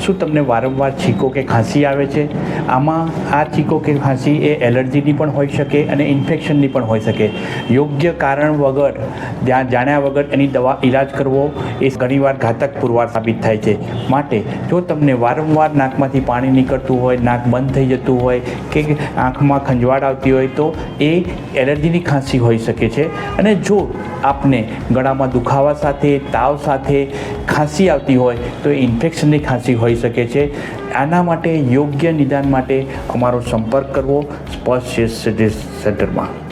શું તમને વારંવાર છીકો કે ખાંસી આવે છે? આમાં આ છીકો કે ખાંસી એ એલર્જીની પણ હોઈ શકે અને ઇન્ફેક્શનની પણ હોઈ શકે. યોગ્ય કારણ વગર જાણ્યા વગર એની દવા ઈલાજ કરવો એ ઘણીવાર ઘાતક પુરવાર સાબિત થાય છે. માટે જો તમને વારંવાર નાકમાંથી પાણી નીકળતું હોય, નાક બંધ થઈ જતું હોય કે આંખમાં ખંજવાળ આવતી હોય તો એ એલર્જીની ખાંસી હોઈ શકે છે. અને જો આપને ગળામાં દુખાવા સાથે, તાવ સાથે ખાંસી આવતી હોય તો એ ઇન્ફેક્શનની ખાંસી હોઈ શકે છે. આના માટે યોગ્ય નિદાન માટે અમારો સંપર્ક કરવો સ્પર્શ સેન્ટરમાં.